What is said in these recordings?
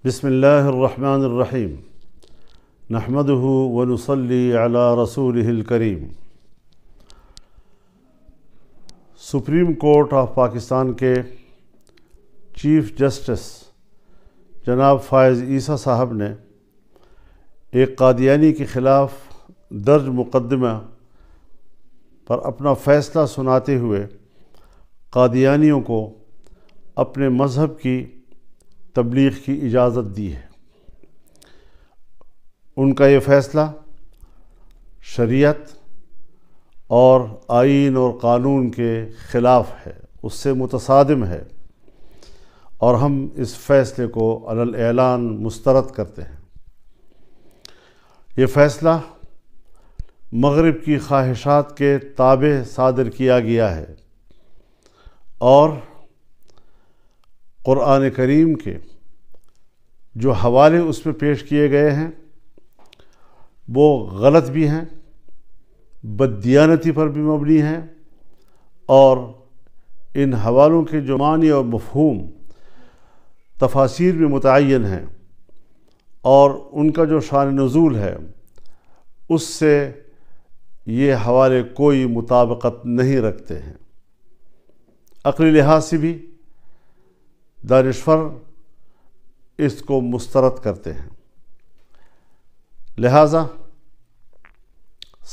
بسم اللہ الرحمن الرحیم نحمدہ ونصلی علی رسولہ الکریم۔ سپریم کورٹ آف پاکستان کے چیف جسٹس جناب فائز عیسیٰ صاحب نے ایک قادیانی کے خلاف درج مقدمہ پر اپنا فیصلہ سناتے ہوئے قادیانیوں کو اپنے مذہب کی تبلیغ کی اجازت دی ہے۔ ان کا یہ فیصلہ شریعت اور آئین اور قانون کے خلاف ہے، اس سے متصادم ہے، اور ہم اس فیصلے کو علی الاعلان مسترد کرتے ہیں۔ یہ فیصلہ مغرب کی خواہشات کے تابع صادر کیا گیا ہے اور قرآن کریم کے جو حوالے اس میں پیش کیے گئے ہیں وہ غلط بھی ہیں، بددیانتی پر بھی مبنی ہیں، اور ان حوالوں کے جو معنی اور مفہوم تفاسیر میں متعین ہیں اور ان کا جو شان نزول ہے اس سے یہ حوالے کوئی مطابقت نہیں رکھتے ہیں۔ عقلی لحاظ سے بھی دانشور اس کو مسترد کرتے ہیں۔ لہٰذا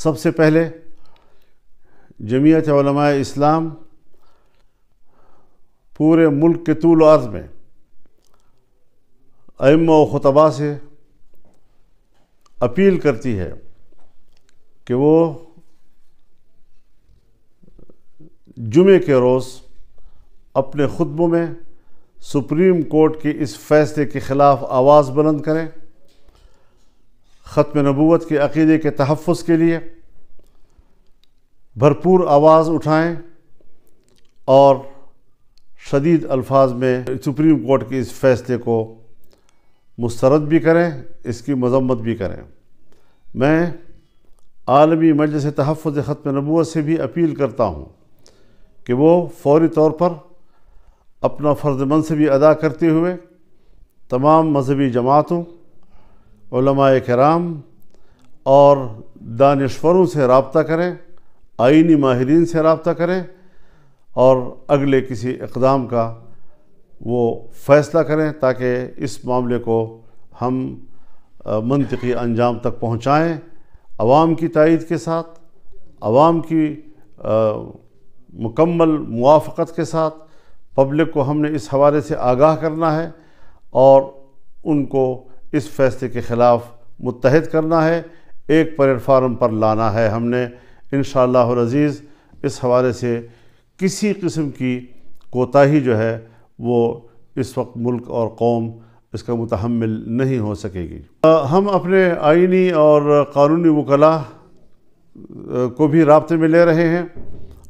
سب سے پہلے جمعیت علماء اسلام پورے ملک کے طول و عرض میں ائمہ و خطباء سے اپیل کرتی ہے کہ وہ جمعے کے روز اپنے خطبوں میں سپریم کورٹ کے اس فیصلے کے خلاف آواز بلند کریں، ختم نبوت کے عقیدے کے تحفظ کے لیے بھرپور آواز اٹھائیں اور شدید الفاظ میں سپریم کورٹ کے اس فیصلے کو مسترد بھی کریں، اس کی مذمت بھی کریں۔ میں عالمی مجلس تحفظ ختم نبوت سے بھی اپیل کرتا ہوں کہ وہ فوری طور پر اپنا فرض منصبی ادا کرتے ہوئے تمام مذہبی جماعتوں، علماء کرام اور دانشوروں سے رابطہ کریں، آئینی ماہرین سے رابطہ کریں اور اگلے کسی اقدام کا وہ فیصلہ کریں تاکہ اس معاملے کو ہم منطقی انجام تک پہنچائیں، عوام کی تائید کے ساتھ، عوام کی مکمل موافقت کے ساتھ۔ پبلک کو ہم نے اس حوالے سے آگاہ کرنا ہے اور ان کو اس فیصلے کے خلاف متحد کرنا ہے، ایک پلیٹ فارم پر لانا ہے۔ ہم نے انشاءاللہ العزیز اس حوالے سے کسی قسم کی کوتاہی جو ہے وہ اس وقت ملک اور قوم اس کا متحمل نہیں ہو سکے گی۔ ہم اپنے آئینی اور قانونی وکلاء کو بھی رابطے میں لے رہے ہیں،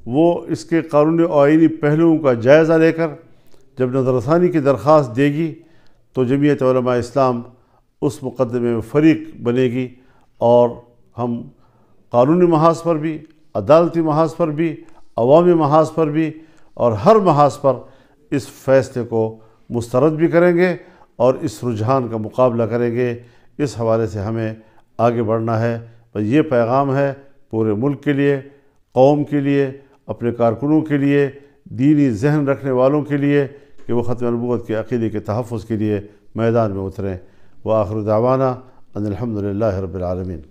وہ اس کے قانونی اور آئینی پہلوؤں کا جائزہ لے کر جب نظر ثانی کی درخواست دے گی تو جمعیت علماء اسلام اس مقدمے میں فریق بنے گی، اور ہم قانونی محاذ پر بھی، عدالتی محاذ پر بھی، عوامی محاذ پر بھی اور ہر محاذ پر اس فیصلے کو مسترد بھی کریں گے اور اس رجحان کا مقابلہ کریں گے۔ اس حوالے سے ہمیں آگے بڑھنا ہے۔ یہ پیغام ہے پورے ملک کے لیے، قوم کے لیے، اپنے کارکنوں کے لیے، دینی ذہن رکھنے والوں کے لیے کہ وہ ختم نبوت کے عقیدے کے تحفظ کے لیے میدان میں اتریں۔ وآخر دعوانا ان الحمد للہ رب العالمین۔